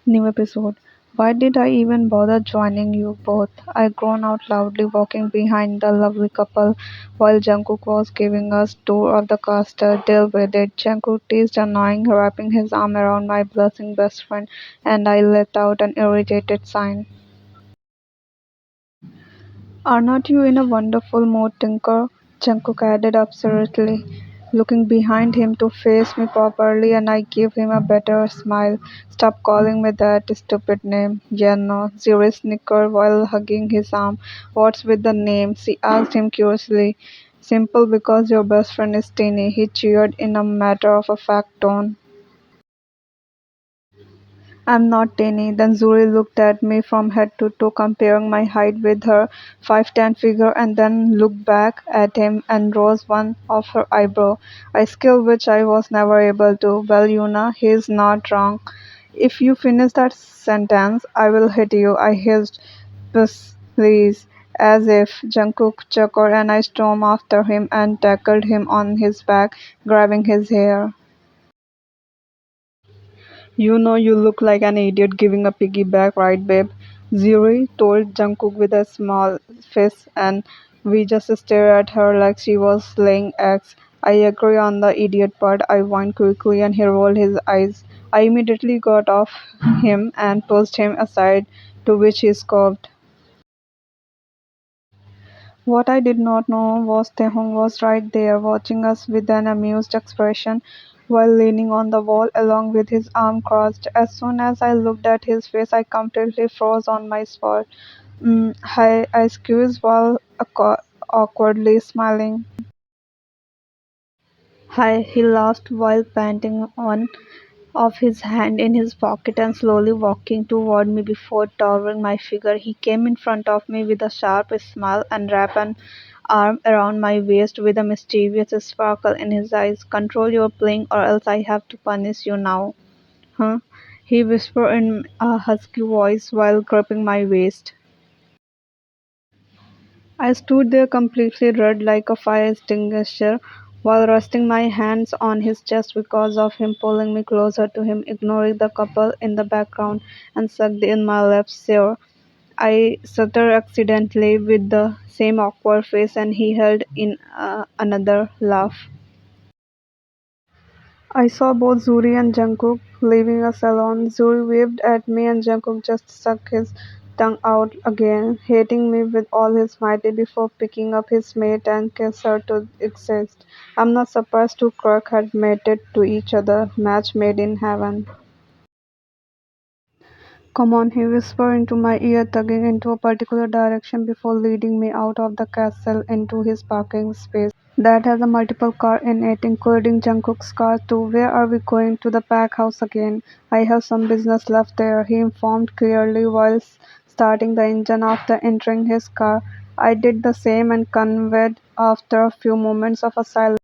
New episode. Why did I even bother joining you both? I groaned out loudly, walking behind the lovely couple while Jungkook was giving us tour of the castle. Deal with it. Jungkook teased, annoying, wrapping his arm around my blushing best friend, and I let out an irritated sigh. Are not you in a wonderful mood, Tinker? Jungkook added absurdly, looking behind him to face me properly, and I gave him a better smile. Stop calling me that stupid name. Yeah, no. Zuri snickered while hugging his arm. What's with the name? She asked him curiously. Simple because your best friend is teeny. He cheered in a matter of fact tone. I'm not tiny. Then Zuri looked at me from head to toe, comparing my height with her 5'10" figure, and then looked back at him and rose one of her eyebrow, a skill which I was never able to. Well, Yuna, he's not wrong. If you finish that sentence, I will hit you. I hissed, please, as if Jungkook chuckled, and I stormed after him and tackled him on his back, grabbing his hair. You know you look like an idiot giving a piggyback, right, babe? Zuri told Jungkook with a small face, and we just stared at her like she was laying eggs. I agree on the idiot part. I whined quickly, and he rolled his eyes. I immediately got off him and pushed him aside, to which he scoffed. What I did not know was Taehong was right there, watching us with an amused expression while leaning on the wall along with his arm crossed. As soon as I looked at his face, I completely froze on my spot. I squeezed while awkwardly smiling. Hi, he laughed while panting on of his hand in his pocket and slowly walking toward me before towering my figure. He came in front of me with a sharp smile and wrapped an arm around my waist with a mischievous sparkle in his eyes. Control your playing or else I have to punish you now. Huh? He whispered in a husky voice while gripping my waist. I stood there completely red like a fire extinguisher while resting my hands on his chest because of him pulling me closer to him, ignoring the couple in the background and sucked in my lips. Sure, I stuttered accidentally with the same awkward face, and he held in another laugh. I saw both Zuri and Jungkook leaving us alone. Zuri waved at me and Jungkook just stuck his tongue out again, hating me with all his might before picking up his mate and kiss her to exist. I'm not surprised two crocs had mated to each other, match made in heaven. Come on, he whispered into my ear, tugging into a particular direction before leading me out of the castle into his parking space. That has a multiple car in it, including Jungkook's car too. Where are we going? To the pack house again. I have some business left there, he informed clearly while starting the engine after entering his car. I did the same and conveyed after a few moments of a silence.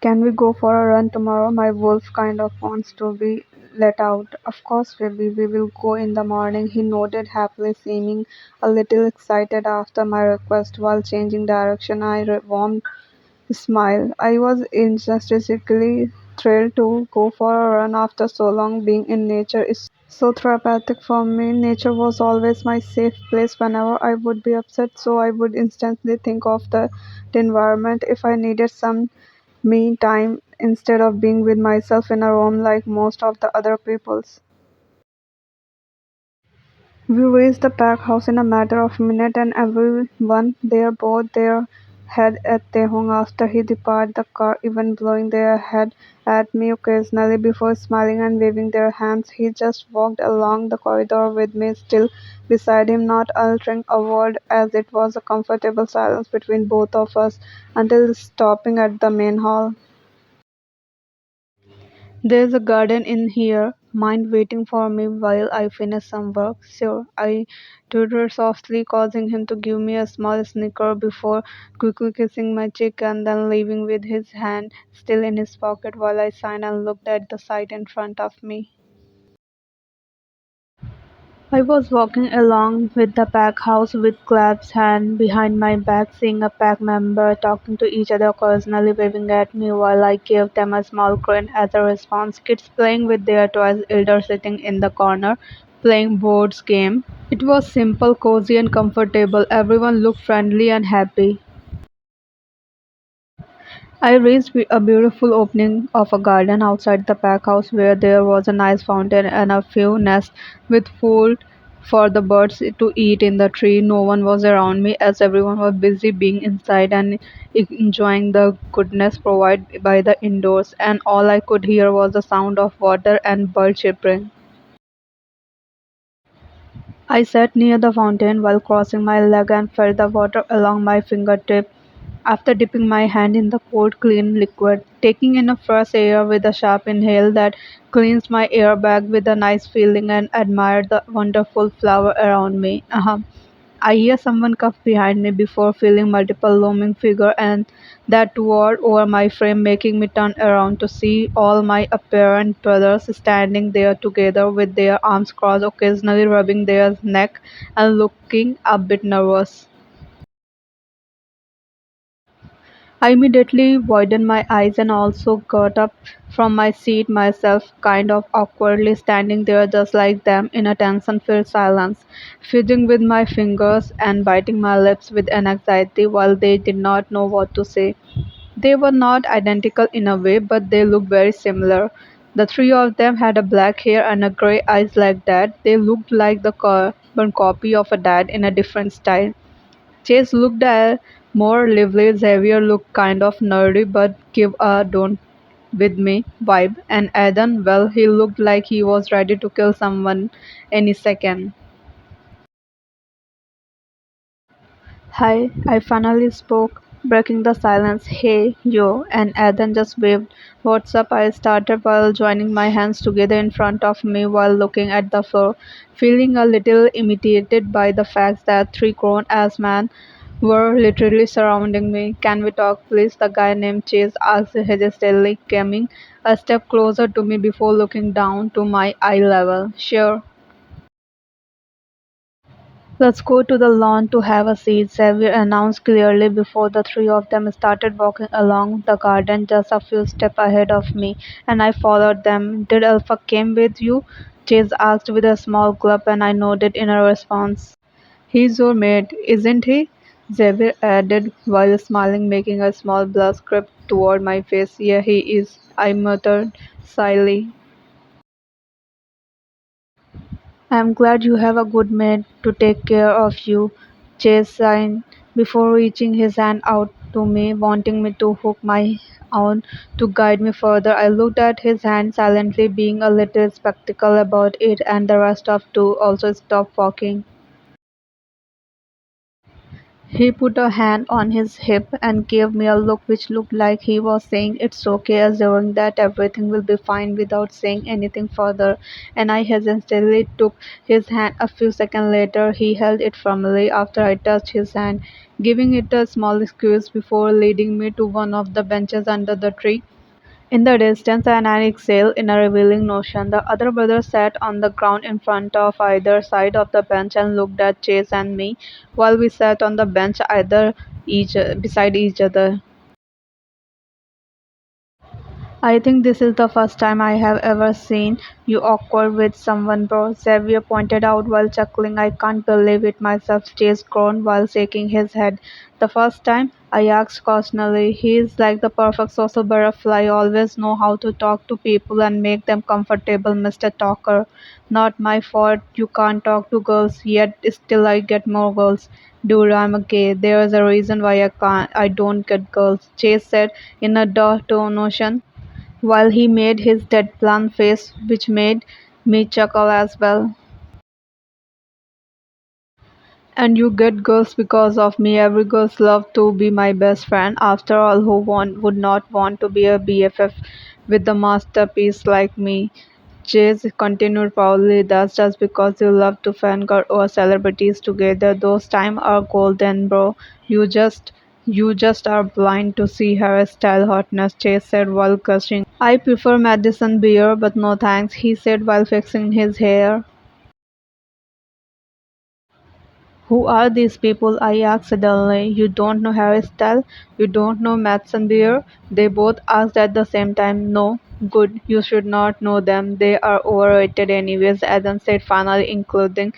Can we go for a run tomorrow? My wolf kind of wants to be let out. Of course, baby, we will go in the morning. He nodded happily, seeming a little excited after my request. While changing direction, I warmed smile. I was intrinsically thrilled to go for a run after so long. Being in nature is so therapeutic for me. Nature was always my safe place whenever I would be upset, so I would instantly think of the environment if I needed some me time instead of being with myself in a room like most of the other people's. We reached the pack house in a matter of minutes, and everyone there bowed their head at Tehong after he departed the car, even blowing their head at me occasionally before smiling and waving their hands. He just walked along the corridor with me still beside him, not uttering a word, as it was a comfortable silence between both of us until stopping at the main hall. There's a garden in here. Mind waiting for me while I finish some work? Sure, I twittered softly, causing him to give me a small snicker before quickly kissing my cheek and then leaving with his hand still in his pocket while I signed and looked at the sight in front of me. I was walking along with the pack house with claps hand behind my back, seeing a pack member talking to each other occasionally waving at me while I gave them a small grin as a response. Kids playing with their toys, elders sitting in the corner, playing boards game. It was simple, cozy and comfortable. Everyone looked friendly and happy. I reached a beautiful opening of a garden outside the pack house where there was a nice fountain and a few nests with food for the birds to eat in the tree. No one was around me as everyone was busy being inside and enjoying the goodness provided by the indoors, and all I could hear was the sound of water and bird chirping. I sat near the fountain while crossing my leg and felt the water along my fingertip. After dipping my hand in the cold, clean liquid, taking in a fresh air with a sharp inhale that cleansed my air bag with a nice feeling and admired the wonderful flower around me. I hear someone cough behind me before feeling multiple looming figure and that toward over my frame making me turn around to see all my apparent brothers standing there together with their arms crossed, occasionally rubbing their neck and looking a bit nervous. I immediately widened my eyes and also got up from my seat myself, kind of awkwardly standing there just like them in a tension filled silence, fiddling with my fingers and biting my lips with an anxiety while they did not know what to say. They were not identical in a way, but they looked very similar. The three of them had a black hair and a grey eyes like Dad. They looked like the carbon copy of a dad in a different style. Chase looked more lively, Xavier looked kind of nerdy but give a don't with me vibe, and Adam, well, he looked like he was ready to kill someone any second. Hi, I finally spoke, breaking the silence. Hey, yo, and Adam just waved. What's up? I started while joining my hands together in front of me while looking at the floor, feeling a little intimidated by the fact that three grown ass men were literally surrounding me. Can we talk, please? The guy named Chase asked hesitantly, coming a step closer to me before looking down to my eye level. Sure. Let's go to the lawn to have a seat, Xavier announced clearly before the three of them started walking along the garden just a few steps ahead of me, and I followed them. Did Alpha came with you? Chase asked with a small glub, and I nodded in a response. He's your mate, isn't he? Xavier added while smiling, making a small blush creep toward my face. Yeah, he is, I muttered shyly. I'm glad you have a good mate to take care of you, Chase sighed before reaching his hand out to me, wanting me to hook my own to guide me further. I looked at his hand silently, being a little skeptical about it, and the rest of two also stopped walking. He put a hand on his hip and gave me a look which looked like he was saying it's okay, assuring that everything will be fine without saying anything further. And I hesitantly took his hand. A few seconds later, he held it firmly after I touched his hand, giving it a small squeeze before leading me to one of the benches under the tree. In the distance, an exhaled in a revealing notion. The other brother sat on the ground in front of either side of the bench and looked at Chase and me, while we sat on the bench either each beside each other. I think this is the first time I have ever seen you awkward with someone, bro, Xavier pointed out while chuckling. I can't believe it myself, Chase groaned while shaking his head. The first time? I asked cautionally. He is like the perfect social butterfly, always know how to talk to people and make them comfortable, Mr. Talker. Not my fault you can't talk to girls, yet still I get more girls. Dude, I'm gay. There is a reason why I don't get girls, Chase said in a dull tone while he made his deadpan face, which made me chuckle as well. And you get girls because of me. Every girl's love to be my best friend. After all, would not want to be a BFF with a masterpiece like me? Chase continued proudly. That's just because you love to fangirl over celebrities together. Those times are golden, bro. You just are blind to see hairstyle hotness, Chase said while gushing. I prefer Madison beer, but no thanks, he said while fixing his hair. Who are these people? I asked suddenly. You don't know Harry Styles? You don't know Madsen Beer? They both asked at the same time. No. Good. You should not know them. They are overrated anyways, Adam said finally, including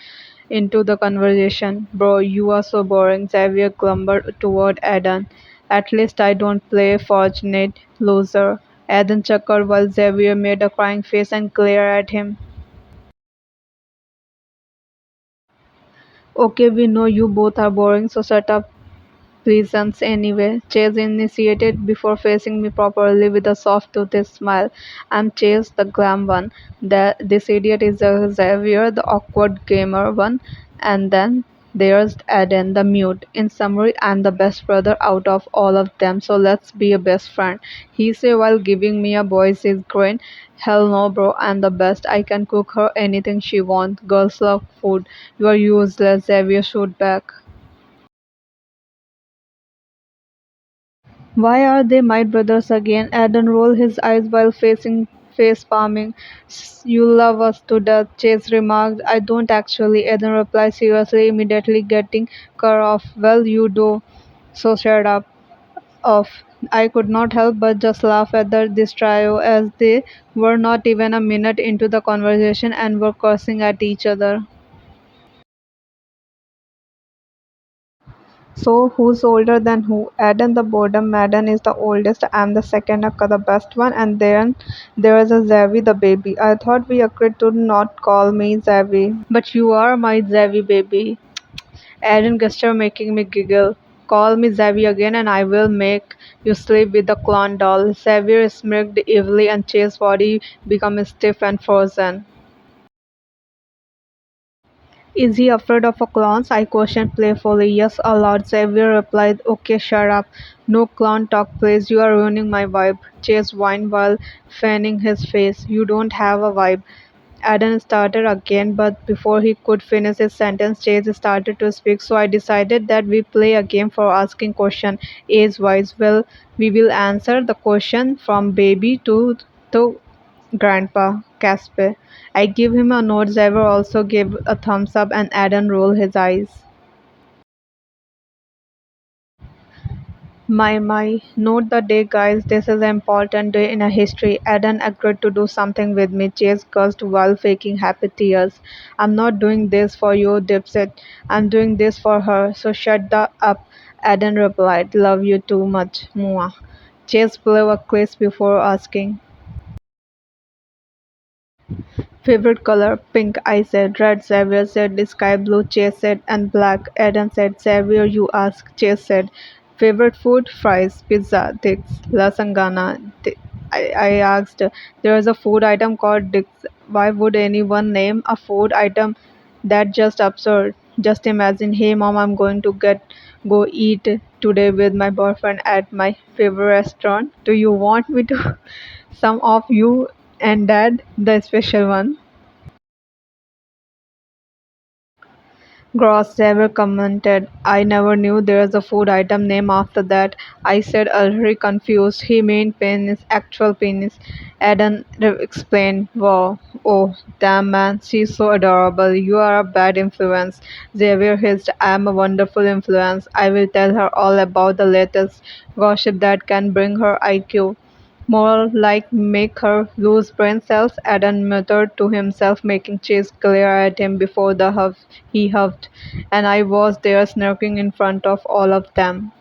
into the conversation. Bro, you are so boring. Xavier clumbered toward Adam. At least I don't play fortunate loser. Adam chuckled while Xavier made a crying face and glared at him. Okay, we know you both are boring, so shut up reasons anyway. Chase initiated before facing me properly with a soft-toothed smile. I'm Chase, the glam one. This idiot is Xavier, the awkward gamer one. And then there's Aden, the mute. In summary, I'm the best brother out of all of them, so let's be a best friend. He said while giving me a boy's grin. Hell no, bro, I'm the best. I can cook her anything she wants. Girls love food. You are useless, Xavier shoot back. Why are they my brothers again? Adam rolled his eyes while face palming. You love us to death, Chase remarked. I don't actually, Adam replied seriously, immediately getting cut off. Well, you do. So shut up. Off. I could not help but just laugh at this trio as they were not even a minute into the conversation and were cursing at each other. So who's older than who? Adam the boredom Madden is the oldest. I'm the second, the best one, and then there is a Zavi the baby. I thought we agreed to not call me Zavi, but you are my Zavi baby. Adam gesture making me giggle. Call me Zavi again, and I will make you sleep with the clown doll. Xavier smirked evilly, and Chase's body became stiff and frozen. Is he afraid of a clowns? I questioned playfully. Yes, aloud. Xavier replied, okay, shut up. No clown talk, please. You are ruining my vibe. Chase whined while fanning his face. You don't have a vibe. Adam started again, but before he could finish his sentence, Chase started to speak. So I decided that we play a game for asking question age-wise. Well, we will answer the question from baby to Grandpa, Casper. I give him a nod. Xavier also gave a thumbs up, and Adam rolled his eyes. My, note the day, guys. This is an important day in a history. Adam agreed to do something with me. Chase cursed while faking happy tears. I'm not doing this for you, dipset. I'm doing this for her. So shut the up. Adam replied, love you too much. Mwah. Chase blew a kiss before asking. Favorite color? Pink, I said. Red, Xavier said. Sky blue, Chase said. And black, Adam said. Xavier, you ask, Chase said. Favorite food? Fries, pizza, Dix, lasagna. I asked. There is a food item called Dix. Why would anyone name a food item that just absurd? Just imagine, hey mom, I'm going to go eat today with my boyfriend at my favorite restaurant. Do you want me to? Some of you and dad, the special one. Gross never commented. I never knew there was a food item name after that. I said, utterly confused. He meant penis, actual penis. Adam explained, wow, oh, damn man, she's so adorable. You are a bad influence. Xavier hissed, I am a wonderful influence. I will tell her all about the latest gossip that can bring her IQ. More like make her lose brain cells, Adam muttered to himself, making Chase glare at him before the huff he huffed, and I was there smirking in front of all of them.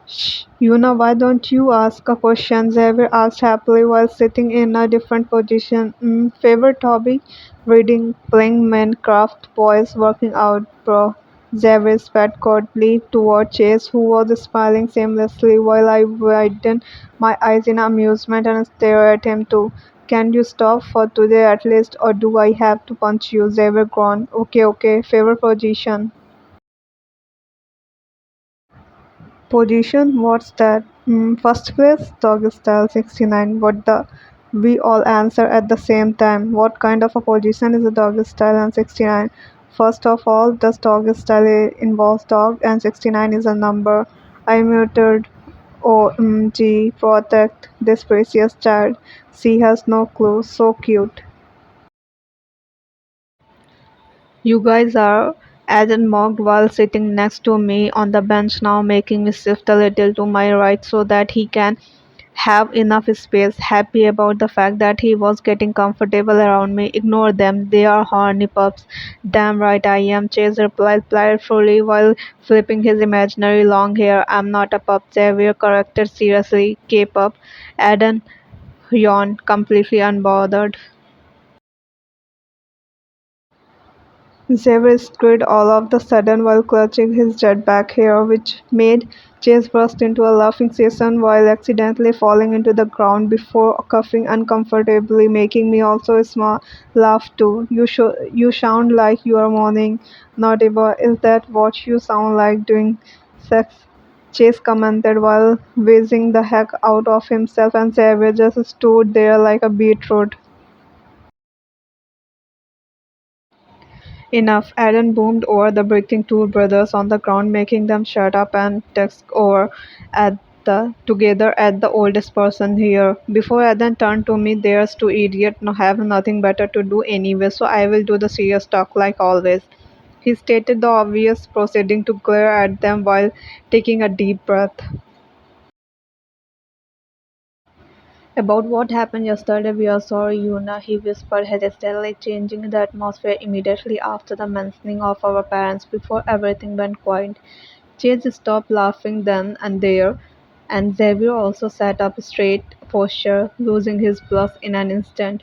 Shh, why don't you ask a question? Xavier asked happily while sitting in a different position. Favorite hobby? Reading, playing Minecraft, boys, working out, bro. Xavier spat coldly toward Chase, who was smiling shamelessly while I widened my eyes in amusement and stared at him too. Can you stop for today at least, or do I have to punch you? Xavier groaned. Okay, okay. Favorite position? Position? What's that? First place? Dog style 69. What the? We all answer at the same time. What kind of a position is a dog style and 69? First of all, the dog style involves dog and 69 is a number. I muted. OMG, protect this precious child. She has no clue. So cute. You guys are, Adam mocked while sitting next to me on the bench now, making me shift a little to my right so that he can have enough space, happy about the fact that he was getting comfortable around me. Ignore them, they are horny pups. Damn right I am, Chase replied playfully while flipping his imaginary long hair. I'm not a pup, Xavier corrected seriously. Keep up. Adam yawned, completely unbothered. Xavier screamed all of a sudden while clutching his jet back hair, which made Chase burst into a laughing session while accidentally falling into the ground before coughing uncomfortably, making me also laugh too. You sound like you are mourning, not ever. Is that what you sound like doing sex? Chase commented while whizzing the heck out of himself, and Xavier just stood there like a beetroot. Enough! Aaron boomed over the breaking two brothers on the ground, making them shut up and text over at the together at the oldest person here. Before Aaron turned to me, there's two idiot no have nothing better to do anyway, so I will do the serious talk like always. He stated the obvious, proceeding to glare at them while taking a deep breath. About what happened yesterday, we are sorry, Yuna, he whispered hastily, changing the atmosphere immediately after the mentioning of our parents before everything went quiet. Chase stopped laughing then and there, and Xavier also sat up straight posture, losing his blush in an instant.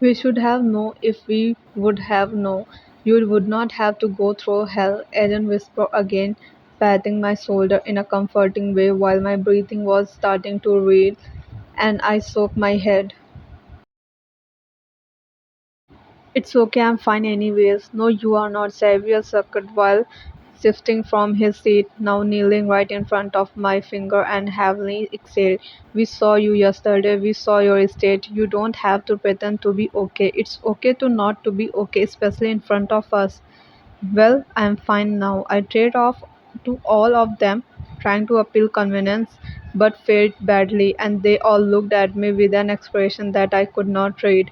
We should have known if we would have known. You would not have to go through hell, Ellen whispered again, patting my shoulder in a comforting way while my breathing was starting to reel and I shook my head. It's okay, I'm fine anyways. No, you are not, Xavier suckered while shifting from his seat, now kneeling right in front of my finger and heavily exhaled. We saw you yesterday, we saw your state. You don't have to pretend to be okay. It's okay to not to be okay, especially in front of us. Well, I'm fine now. I trade off to all of them, trying to appeal convenience, but failed badly, and they all looked at me with an expression that I could not read.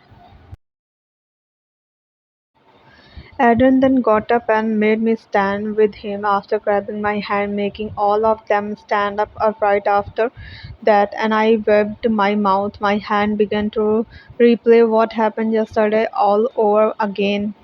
Adrian then got up and made me stand with him after grabbing my hand, making all of them stand up upright after that, and I wiped my mouth. My hand began to replay what happened yesterday all over again.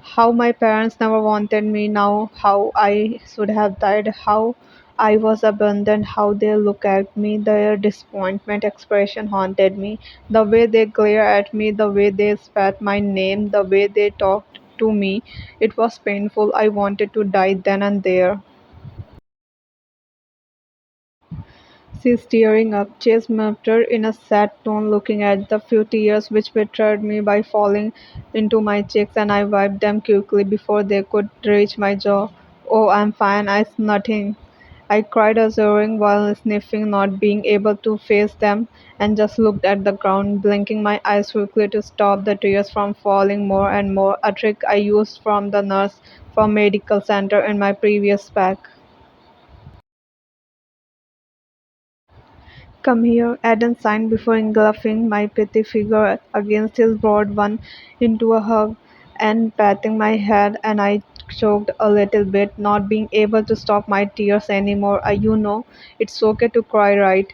How my parents never wanted me now, how I should have died, how I was abandoned, how they look at me, their disappointment expression haunted me, the way they glare at me, the way they spat my name, the way they talked to me. It was painful. I wanted to die then and there. She's tearing up, Chase muttered in a sad tone, looking at the few tears which betrayed me by falling into my cheeks, and I wiped them quickly before they could reach my jaw. Oh, I'm fine, it's nothing. I cried, assuring while sniffing, not being able to face them, and just looked at the ground, blinking my eyes quickly to stop the tears from falling more and more, a trick I used from the nurse from medical center in my previous pack. "Come here," Adam signed before engulfing my petty figure against his broad one into a hug and patting my head, and I choked a little bit, not being able to stop my tears anymore. You know, it's okay to cry, right?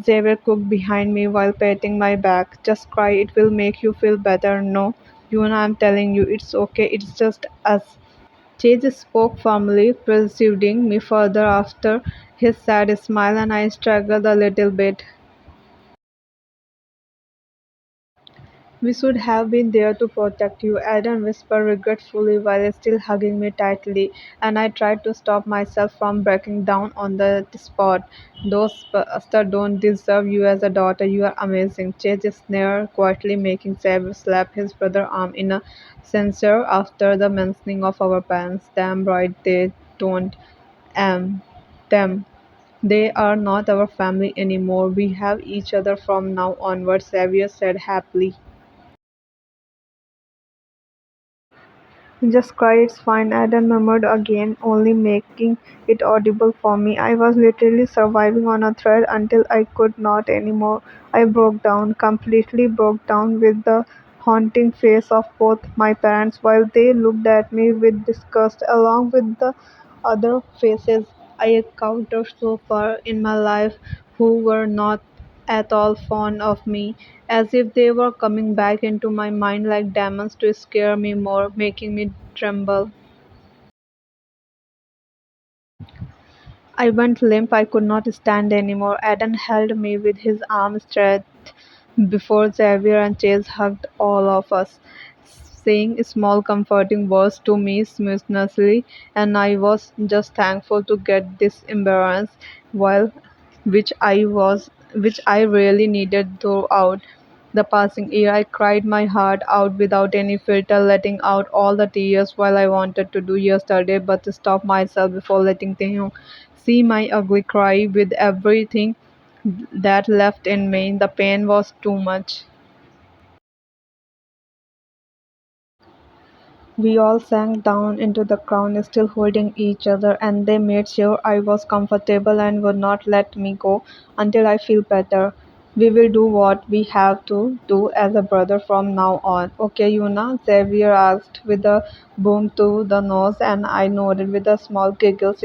Xavier cooked behind me while patting my back. Just cry, it will make you feel better. No, you know, I'm telling you, it's okay, it's just us. Chase spoke firmly, pursuing me further after his sad smile, and I struggled a little bit. "We should have been there to protect you," Adam whispered regretfully while still hugging me tightly, and I tried to stop myself from breaking down on the spot. "Those bastards don't deserve you as a daughter. You are amazing." Chase sneered, quietly making Sabre slap his brother's arm in a censure after the mentioning of our parents. "Damn right they don't. Am them. They are not our family anymore. We have each other from now onward," Xavier said happily. "Just cry, it's fine," Adam murmured again, only making it audible for me. I was literally surviving on a thread until I could not anymore. I broke down, completely broke down with the haunting face of both my parents while they looked at me with disgust along with the other faces I encountered so far in my life who were not at all fond of me, as if they were coming back into my mind like demons to scare me more, making me tremble. I went limp. I could not stand anymore. Adam held me with his arms stretched before Xavier and Chase hugged all of us, saying small comforting words to me smoothly, and I was just thankful to get this embarrass while which I really needed throughout the passing year. I cried my heart out without any filter, letting out all the tears while I wanted to do yesterday, but to stop myself before letting them see my ugly cry with everything that left in me. The pain was too much. We all sank down into the ground, still holding each other, and they made sure I was comfortable and would not let me go until I feel better. We will do what we have to do as a brother from now on. Okay, Yuna? Xavier asked with a boom to the nose, and I nodded with a small giggle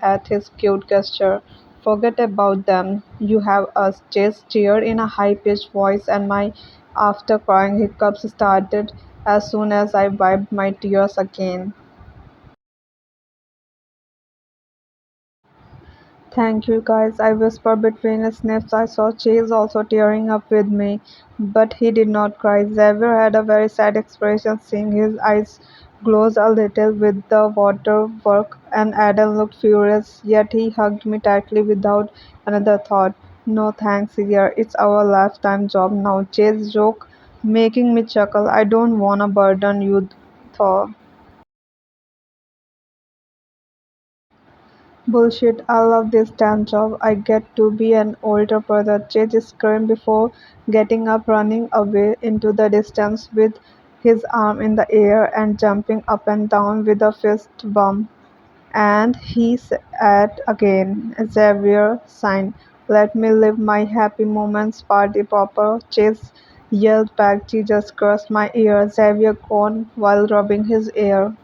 at his cute gesture. Forget about them. You have us. Chase cheered in a high pitched voice, and my after crying hiccups started as soon as I wiped my tears again. Thank you guys, I whispered between his sniffs. I saw Chase also tearing up with me, but he did not cry. Xavier had a very sad expression, seeing his eyes close a little with the waterwork, and Adam looked furious, yet he hugged me tightly without another thought. No thanks here, it's our lifetime job now. Chase joked, making me chuckle. I don't wanna burden you, Thor. Bullshit, I love this damn job. I get to be an older brother. Chase screamed before getting up, running away into the distance with his arm in the air and jumping up and down with a fist bump. And he said again, Xavier signed, let me live my happy moments, party popper. Chase yelled back, Jesus cursed my ear. Xavier groaned while rubbing his ear.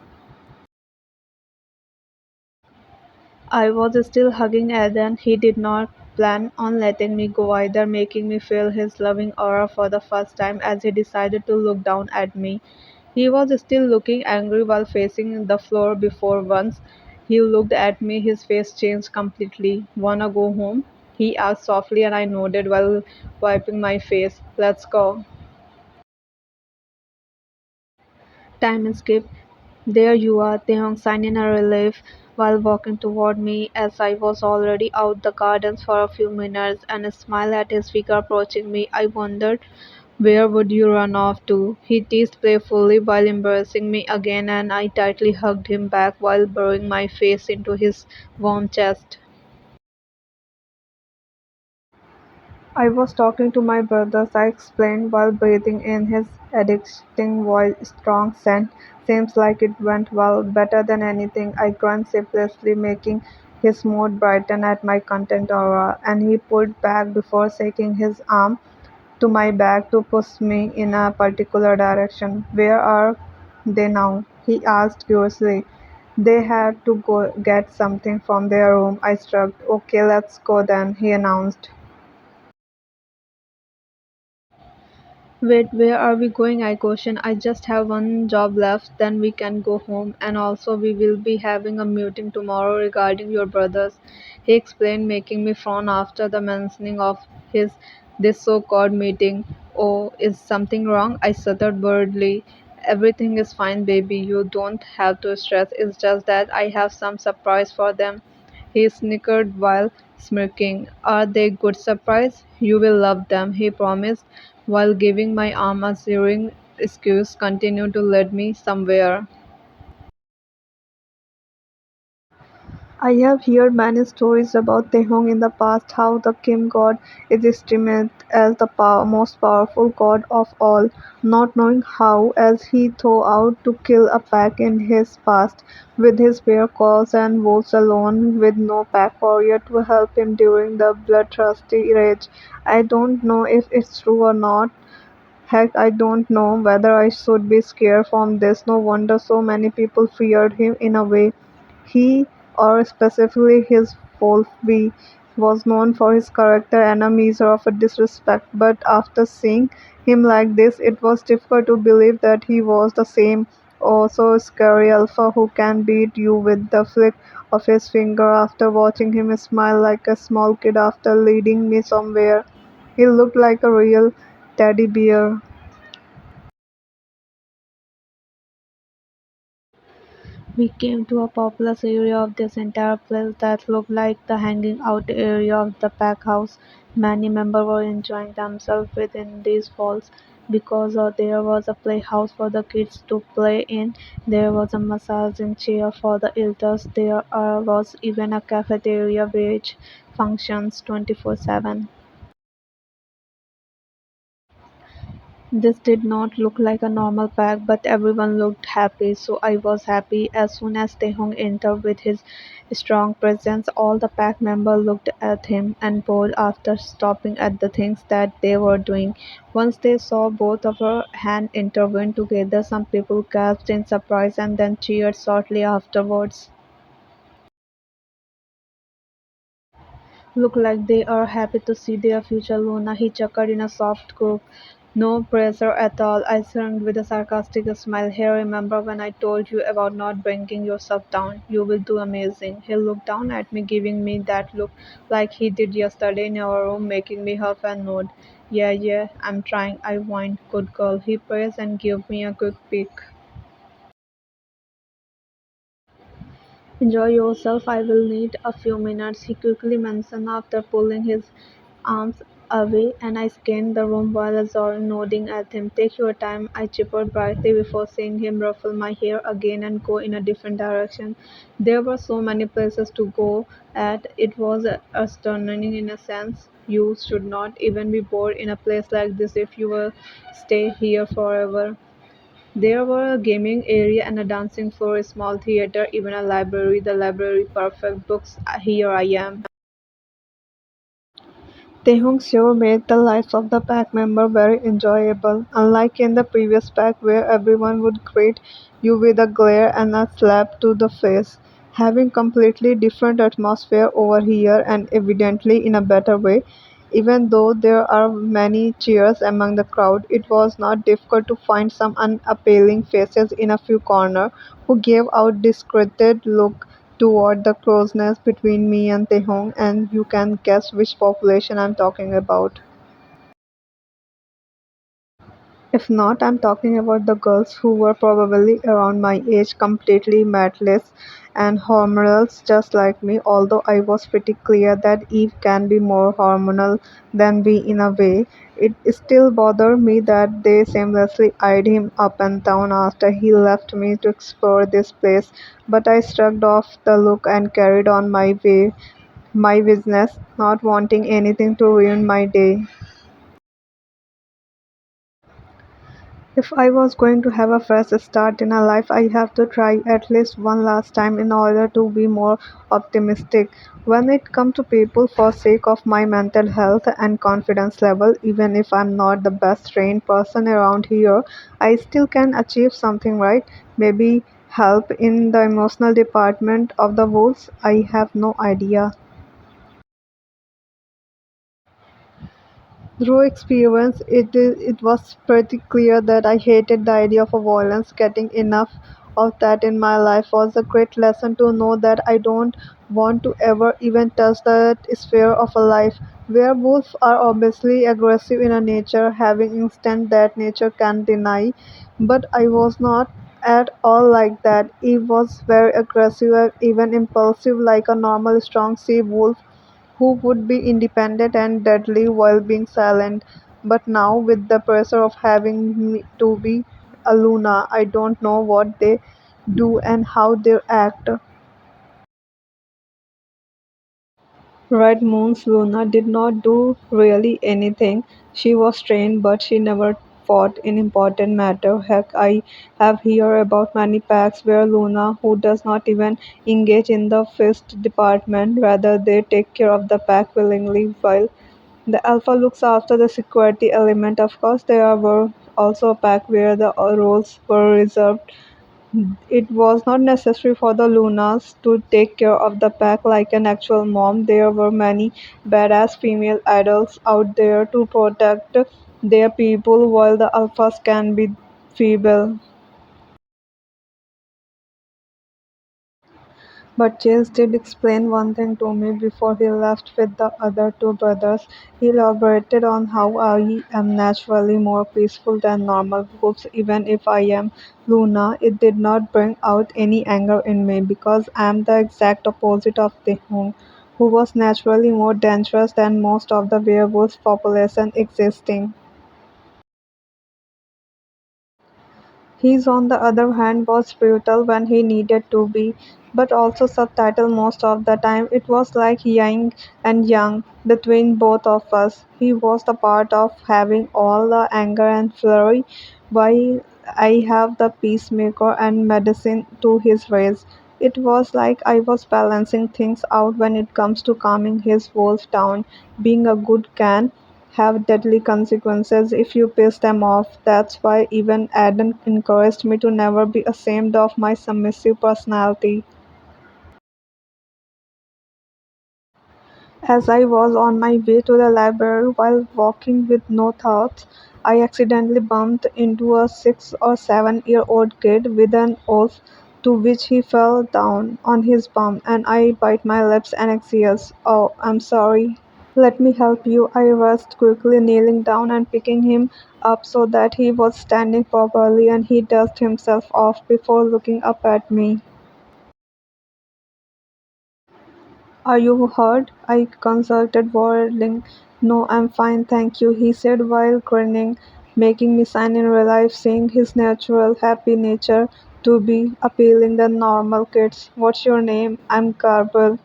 I was still hugging Eden. He did not plan on letting me go either, making me feel his loving aura for the first time as he decided to look down at me. He was still looking angry while facing the floor before once he looked at me, his face changed completely. Wanna go home? He asked softly, and I nodded while wiping my face. Let's go. Time skip. There you are, Taeyong sighed in a relief while walking toward me as I was already out the gardens for a few minutes and smiled at his figure approaching me. I wondered where would you run off to? He teased playfully while embracing me again and I tightly hugged him back while burrowing my face into his warm chest. I was talking to my brothers, I explained while breathing in his addicting voice. Strong scent. Seems like it went well, better than anything. I grunted sleeplessly, making his mood brighten at my content aura, and he pulled back before shaking his arm to my back to push me in a particular direction. Where are they now? He asked curiously. They had to go get something from their room. I shrugged. Okay, let's go then, he announced. Wait, where are we going? I questioned. I just have one job left, then we can go home. And also, we will be having a meeting tomorrow regarding your brothers. He explained, making me frown after the mentioning of his this so-called meeting. Oh, is something wrong? I stuttered worriedly. Everything is fine, baby. You don't have to stress. It's just that I have some surprise for them. He snickered while smirking. Are they good surprise? You will love them, he promised, while giving my arm a searing excuse continue to lead me somewhere. I have heard many stories about Tehong in the past, how the Kim god is estimated as the most powerful god of all, not knowing how, as he thought out to kill a pack in his past, with his bear calls and wolves alone, with no pack warrior to help him during the bloodthirsty rage. I don't know if it's true or not, Heck, I don't know whether I should be scared from this. No wonder so many people feared him in a way. He, or specifically his Wolfie, was known for his character enemies or for disrespect, but after seeing him like this, it was difficult to believe that he was the same also scary alpha who can beat you with the flick of his finger. After watching him smile like a small kid after leading me somewhere, he looked like a real teddy bear. We came to a populous area of this entire place that looked like the hanging out area of the pack house. Many members were enjoying themselves within these walls because there was a playhouse for the kids to play in, there was a massaging chair for the elders, there was even a cafeteria which functions 24/7. This did not look like a normal pack, but everyone looked happy, so I was happy. As soon as Taehong entered with his strong presence, all the pack members looked at him and bowed after stopping at the things that they were doing. Once they saw both of our hands intertwined together, some people gasped in surprise and then cheered shortly afterwards. Look like they are happy to see their future Luna, he chuckled in a soft croak. No pressure at all, I turned with a sarcastic smile. Hey, remember when I told you about not bringing yourself down? You will do amazing. He looked down at me, giving me that look like he did yesterday in our room, making me huff and nod. Yeah, yeah, I'm trying, I whined. Good girl. He praised and gave me a quick peek. "Enjoy yourself, I will need a few minutes," he quickly mentioned after pulling his arms away, and I scanned the room while absorbing, nodding at him. "Take your time," I chippered brightly before seeing him ruffle my hair again and go in a different direction. There were so many places to go at, it was astonishing in a sense. You should not even be bored in a place like this if you will stay here forever. There were a gaming area and a dancing floor, a small theater, even a library. The library, perfect books. Here I am. Taehoong sure made the lives of the pack member very enjoyable, unlike in the previous pack where everyone would greet you with a glare and a slap to the face. Having completely different atmosphere over here and evidently in a better way. Even though there are many cheers among the crowd, it was not difficult to find some unappealing faces in a few corners who gave out discreet look toward the closeness between me and Tehong, and you can guess which population I'm talking about. If not, I'm talking about the girls who were probably around my age, completely matless and hormonal just like me, although I was pretty clear that Eve can be more hormonal than me in a way. It still bothered me that they shamelessly eyed him up and down after he left me to explore this place, but I shrugged off the look and carried on my business, not wanting anything to ruin my day. If I was going to have a fresh start in a life, I have to try at least one last time in order to be more optimistic. When it comes to people, for sake of my mental health and confidence level, even if I'm not the best trained person around here, I still can achieve something, right? Maybe help in the emotional department of the wolves. I have no idea. Through experience, it was pretty clear that I hated the idea of violence. Getting enough of that in my life was a great lesson to know that I don't want to ever even touch that sphere of a life. Werewolves are obviously aggressive in a nature, having instinct that nature can deny, but I was not at all like that. Eve was very aggressive and even impulsive, like a normal strong sea wolf who would be independent and deadly while being silent. But now, with the pressure of having me to be a Luna, I don't know what they do and how they act. Red Moon's Luna did not do really anything. She was trained, but she never fought in important matter. Heck, I have heard about many packs where Luna, who does not even engage in the fist department, rather they take care of the pack willingly, while the alpha looks after the security element. Of course, there were also a pack where the roles were reserved. It was not necessary for the Lunas to take care of the pack like an actual mom. There were many badass female adults out there to protect their people while the alphas can be feeble. But Chase did explain one thing to me before he left with the other two brothers. He elaborated on how I am naturally more peaceful than normal wolves, even if I am Luna. It did not bring out any anger in me because I am the exact opposite of the Hung, who was naturally more dangerous than most of the werewolf population existing. His, on the other hand, was brutal when he needed to be, but also subtle most of the time. It was like yin and yang between both of us. He was the part of having all the anger and fury, while I have the peacemaker and medicine to his race. It was like I was balancing things out when it comes to calming his wolf down. Being a good can have deadly consequences if you piss them off. That's why even Adam encouraged me to never be ashamed of my submissive personality. As I was on my way to the library while walking with no thoughts, I accidentally bumped into a 6 or 7-year-old kid with an oath to which he fell down on his bum, and I bit my lips and exhaled. Oh, I'm sorry. Let me help you. I rushed quickly, kneeling down and picking him up so that he was standing properly, and he dusted himself off before looking up at me. "Are you hurt?" I consulted, worrying. "No, I'm fine, thank you," he said while grinning, making me sign in real life, seeing his natural, happy nature to be appealing than normal kids. "What's your name?" "I'm Garble,"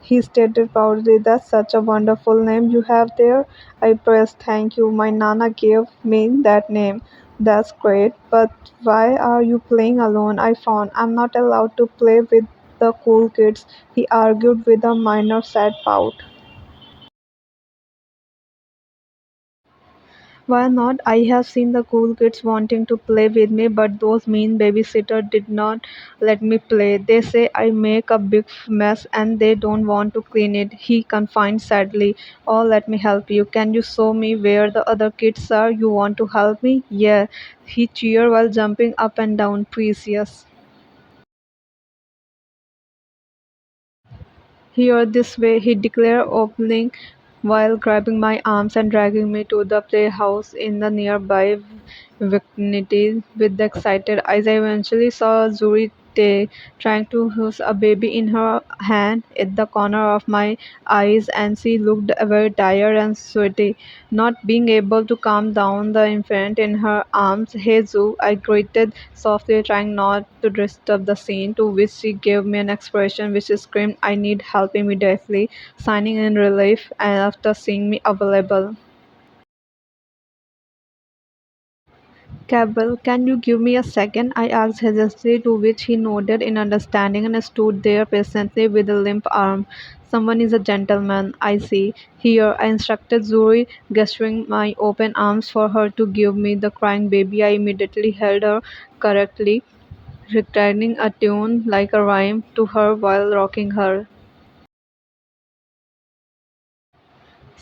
he stated proudly. "That's such a wonderful name you have there." I pressed, "Thank you. My Nana gave me that name." "That's great, but why are you playing alone?" I found. "I'm not allowed to play with the cool kids," he argued with a minor sad pout. "Why not? I have seen the cool kids wanting to play with me, but those mean babysitters did not let me play. They say I make a big mess and they don't want to clean it," he confided sadly. "Oh, let me help you. Can you show me where the other kids are? You want to help me?" "Yeah," he cheered while jumping up and down. "Precious." "Here, this way," he declared, opening while grabbing my arms and dragging me to the playhouse in the nearby vicinity. With excited eyes, I eventually saw Zuri trying to hose a baby in her hand at the corner of my eyes, and she looked very tired and sweaty, not being able to calm down the infant in her arms. "Hey, Zoo," I greeted softly, trying not to disturb the scene, to which she gave me an expression which screamed, "I need help immediately," signing in relief and after seeing me available. "Cabell, can you give me a second?" I asked hesitantly, to which he nodded in understanding and stood there patiently with a limp arm. "Someone is a gentleman, I see. Here," I instructed Zuri, gesturing my open arms for her to give me the crying baby. I immediately held her correctly, returning a tune like a rhyme to her while rocking her.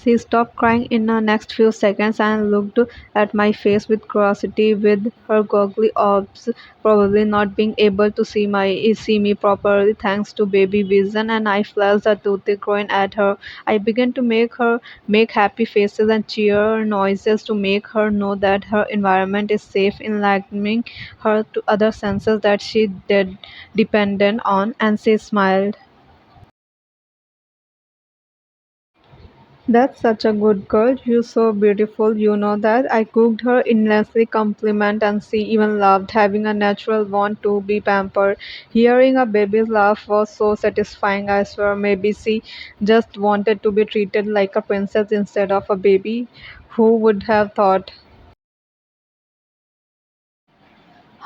She stopped crying in the next few seconds and looked at my face with curiosity, with her goggly orbs probably not being able to see me properly thanks to baby vision, and I flashed a toothy grin at her. I began to make happy faces and cheer noises to make her know that her environment is safe, enlightening her to other senses that she did dependent on, and she smiled. "That's such a good girl. You're so beautiful, you know that." I cooked her endlessly compliment, and she even loved having a natural want to be pampered. Hearing a baby's laugh was so satisfying, I swear. Maybe she just wanted to be treated like a princess instead of a baby. Who would have thought?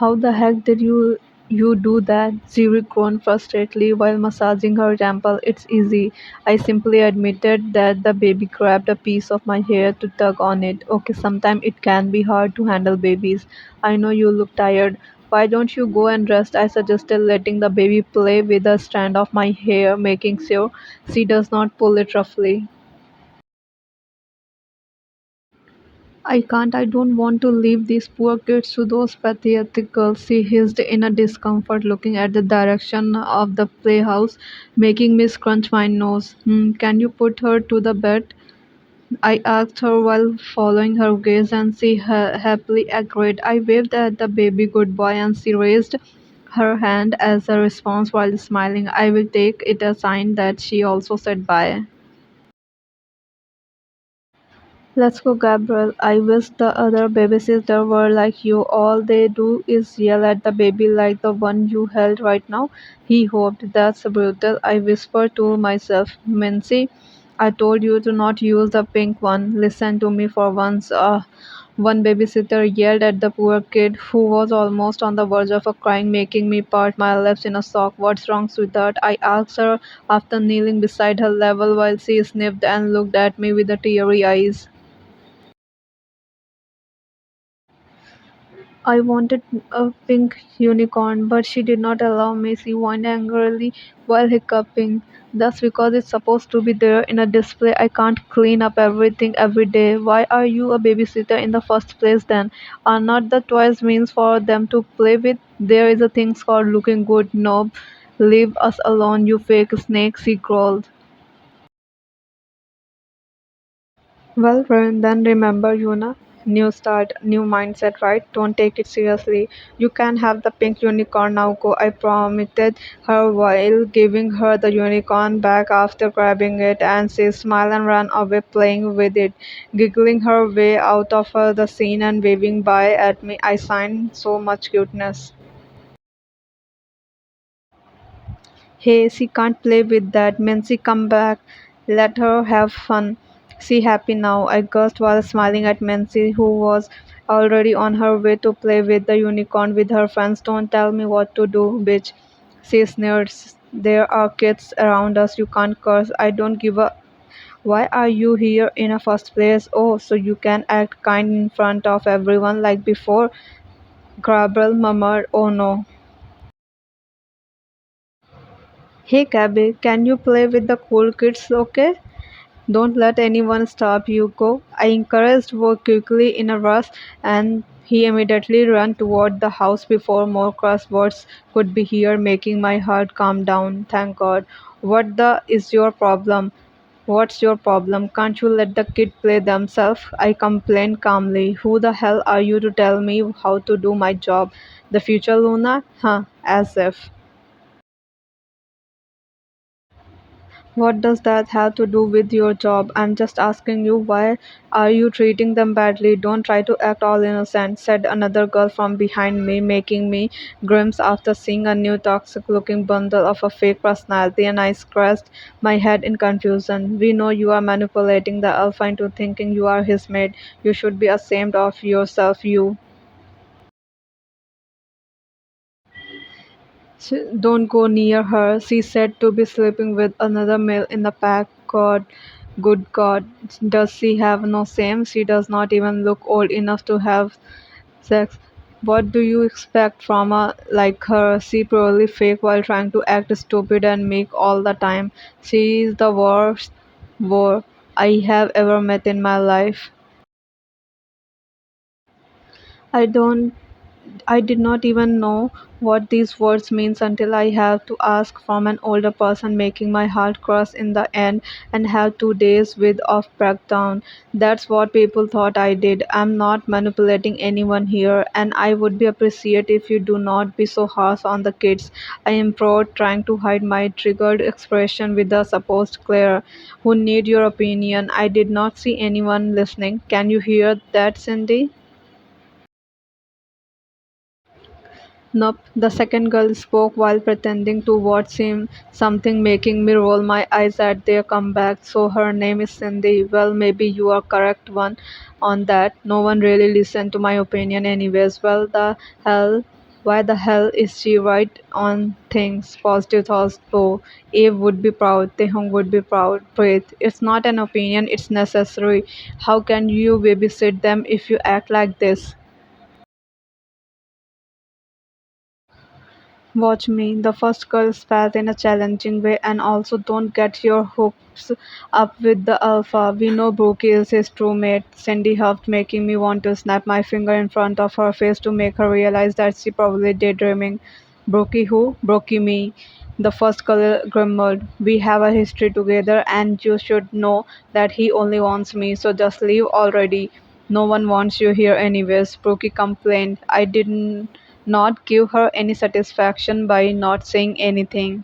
"How the heck did you You do that, Ziri groaned frustratedly while massaging her temple. It's easy. I simply admitted that the baby grabbed a piece of my hair to tug on it. Okay, sometimes it can be hard to handle babies. I know you look tired. Why don't you go and rest? I suggested, letting the baby play with a strand of my hair, making sure she does not pull it roughly. I can't, I don't want to leave these poor kids to those pathetic girls. She hissed in a discomfort, looking at the direction of the playhouse, making me scrunch my nose. Can you put her to the bed? I asked her while following her gaze, and she happily agreed. I waved at the baby goodbye, and she raised her hand as a response while smiling. I will take it a sign that she also said bye. Let's go, Gabriel. I wish the other babysitter were like you. All they do is yell at the baby like the one you held right now. He hoped. That's brutal. I whispered to myself. Mincy, I told you to not use the pink one. Listen to me for once. One babysitter yelled at the poor kid, who was almost on the verge of a crying, making me part my lips in a sock. What's wrong, sweetheart? I asked her after kneeling beside her level while she sniffed and looked at me with the teary eyes. I wanted a pink unicorn, but she did not allow me. She whined angrily while hiccuping. That's because it's supposed to be there in a display. I can't clean up everything every day. Why are you a babysitter in the first place then? Are not the toys means for them to play with? There is a thing called looking good, knob. Leave us alone, you fake snake, she growled. Well, then remember, Yuna, new start, new mindset, right? Don't take it seriously. You can have the pink unicorn now. Go, I promised her while giving her the unicorn back after grabbing it, and she smiled and ran away playing with it, giggling her way out of the scene and waving bye at me. I signed so much cuteness. Hey, she can't play with that. Mincy, come back. Let her have fun. She happy now. I gasped while smiling at Mincy, who was already on her way to play with the unicorn with her friends. Don't tell me what to do, bitch. She sneered. There are kids around us. You can't curse. I don't give a. Why are you here in the first place? Oh, so you can act kind in front of everyone like before. Gabriel murmured, oh no. Hey, Gabby, can you play with the cool kids, okay? Don't let anyone stop you. Go. I encouraged work quickly in a rush, and he immediately ran toward the house before more cross words could be heard, making my heart calm down. Thank God. What the is your problem? What's your problem? Can't you let the kid play themselves? I complained calmly. Who the hell are you to tell me how to do my job? The future Luna? Huh, as if. What does that have to do with your job? I'm just asking you, why are you treating them badly? Don't try to act all innocent, said another girl from behind me, making me grimace after seeing a new toxic looking bundle of a fake personality, and I scratched my head in confusion. We know you are manipulating the alpha into thinking you are his mate. You should be ashamed of yourself, you. Don't go near her. She said to be sleeping with another male in the pack. God, good God, does she have no shame? She does not even look old enough to have sex. What do you expect from a like her? She purely fake while trying to act stupid and meek all the time. She is the worst whore I have ever met in my life. I don't I did not even know what these words means until I have to ask from an older person, making my heart cross in the end and have 2 days with of breakdown. That's what people thought I did. I'm not manipulating anyone here, and I would be appreciate if you do not be so harsh on the kids. I am proud trying to hide my triggered expression with the supposed Claire who need your opinion. I did not see anyone listening. Can you hear that, Cindy? Nope, the second girl spoke while pretending to watch him, something making me roll my eyes at their comeback. So her name is Cindy. Well, maybe you are correct one on that. No one really listened to my opinion anyways. Well, the hell. Why the hell is she right on things? Positive thoughts though. Eve would be proud, Taehong would be proud. Breathe. It's not an opinion, it's necessary. How can you babysit them if you act like this? Watch me. The first girl spells in a challenging way, and also don't get your hopes up with the alpha. We know Brookie is his true mate. Cindy huffed, making me want to snap my finger in front of her face to make her realize that she probably daydreaming. Brookie who? Brookie me. The first girl grumbled. We have a history together, and you should know that he only wants me, so just leave already. No one wants you here anyways, Brookie complained. I didn't not give her any satisfaction by not saying anything.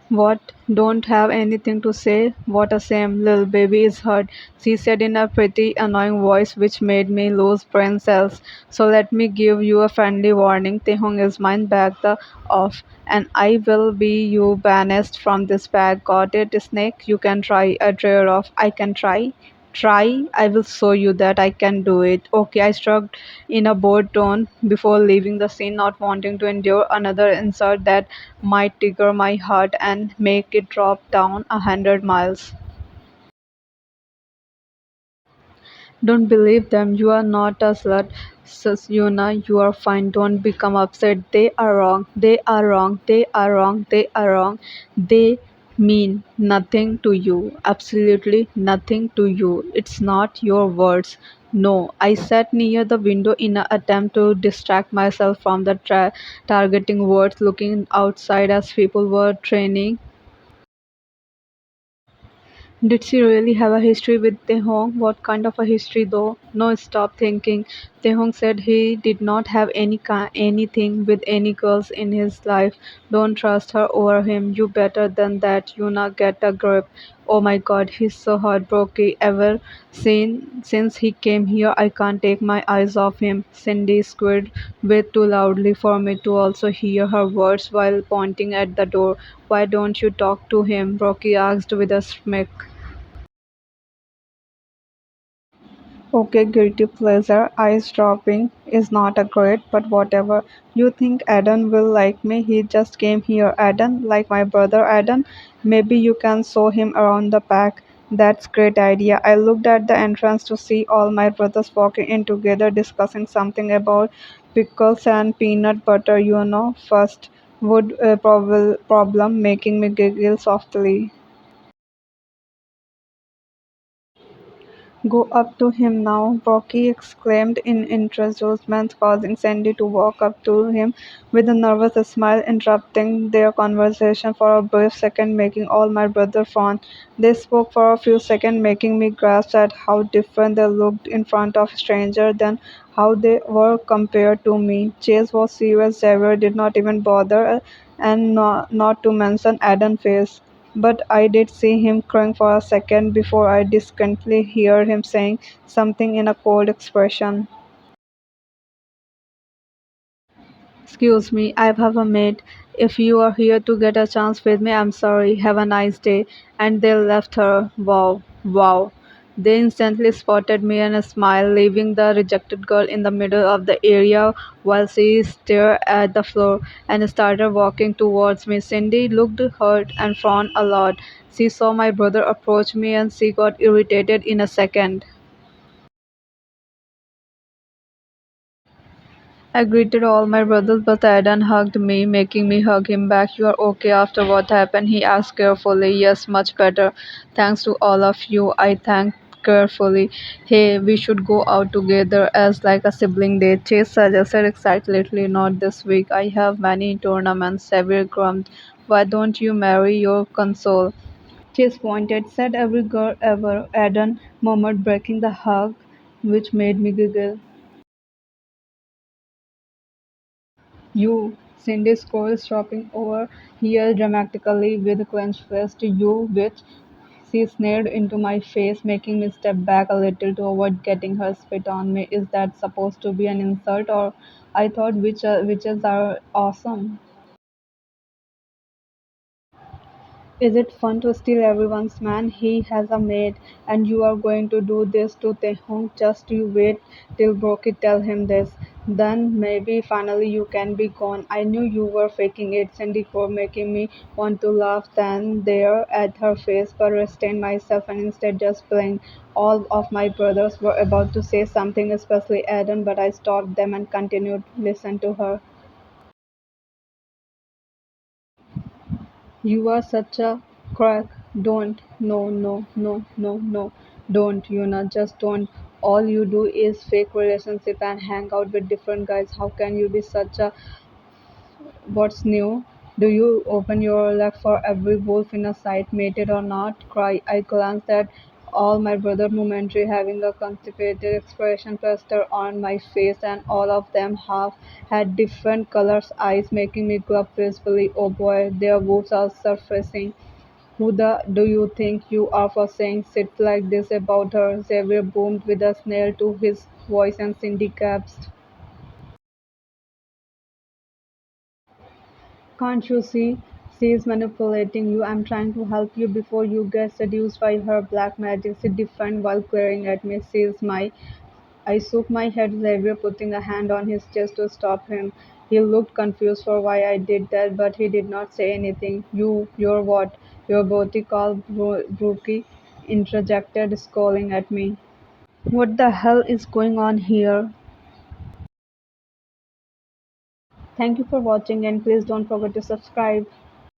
What? Don't have anything to say? What a shame, little baby is hurt, she said in a pretty annoying voice which made me lose brain cells. So let me give you a friendly warning. Tehong is mine, back the off, and I will be you banished from this bag. Got it, snake? You can try a drear off. I can try. Try, I will show you that I can do it. Okay, I shrugged in a bored tone before leaving the scene, not wanting to endure another insult that might trigger my heart and make it drop down 100 miles. Don't believe them. You are not a slut, says Yuna. You are fine. Don't become upset. They are wrong. They are wrong. They are wrong. They are wrong. They mean nothing to you. Absolutely nothing to you. It's not your words. No, I sat near the window in an attempt to distract myself from the targeting words, looking outside as people were training. Did she really have a history with Tehong? What kind of a history though? No, stop thinking. Tehong said he did not have anything with any girls in his life. Don't trust her over him. You better than that. Yuna, get a grip. Oh my god, he's so heartbroken. Ever since he came here, I can't take my eyes off him. Cindy squealed way too loudly for me to also hear her words while pointing at the door. Why don't you talk to him? Rocky asked with a smirk. Okay, guilty pleasure, ice dropping is not a great, but whatever. You think Adam will like me? He just came here. Adam, like my brother Adam? Maybe you can show him around the pack. That's great idea. I looked at the entrance to see all my brothers walking in together discussing something about pickles and peanut butter, first would problem making me giggle softly. "Go up to him now," Rocky exclaimed in encouragement, causing Sandy to walk up to him with a nervous smile, interrupting their conversation for a brief second, making all my brother frown. They spoke for a few seconds, making me grasp at how different they looked in front of strangers than how they were compared to me. Chase was serious, Xavier did not even bother, and not to mention Adam's face. But I did see him crying for a second before I distinctly heard him saying something in a cold expression. Excuse me, I have a mate. If you are here to get a chance with me, I'm sorry. Have a nice day. And they left her. Wow, wow. They instantly spotted me and smiled, leaving the rejected girl in the middle of the area while she stared at the floor and started walking towards me. Cindy looked hurt and frowned a lot. She saw my brother approach me and she got irritated in a second. I greeted all my brothers, but Aidan hugged me, making me hug him back. You are okay after what happened? He asked carefully. Yes, much better. Thanks to all of you. I thanked carefully. Hey, we should go out together as like a sibling date. Chase suggested excitedly. Not this week. I have many tournaments. Xavier grumped. Why don't you marry your console? Chase pointed. Said every girl ever. Aidan murmured, breaking the hug, which made me giggle. You, Cindy Scroll stopping over here dramatically with clenched fist. You witch! She sneered into my face, making me step back a little to avoid getting her spit on me. Is that supposed to be an insult, or I thought witches are awesome? Is it fun to steal everyone's man? He has a maid, and you are going to do this to Tehong. Just you wait till Brookie tell him this. Then maybe finally you can be gone. I knew you were faking it, Cindy for making me want to laugh then there at her face, but restrained myself and instead just blinked. All of my brothers were about to say something, especially Adam, but I stopped them and continued to listen to her. You are such a crack. Don't. No, no, no, no, no. Don't, just don't. All you do is fake relationship and hang out with different guys. How can you be such a what's new? Do you open your leg for every wolf in a sight, mated or not? Cry. I glanced at all my brother momentary having a constipated expression plastered on my face and all of them half had different colors eyes making me glow up visibly. Oh boy, their wolves are surfacing. Who the do you think you are for saying shit like this about her? Xavier boomed with a snarl to his voice and Cindy gasped. Can't you see? She's manipulating you. I'm trying to help you before you get seduced by her black magic. She defiant while glaring at me. She's my. I shook my head, Xavier putting a hand on his chest to stop him. He looked confused for why I did that, but he did not say anything. You're what? You're booty called Brookie, interjected, scowling at me. What the hell is going on here? Thank you for watching and please don't forget to subscribe.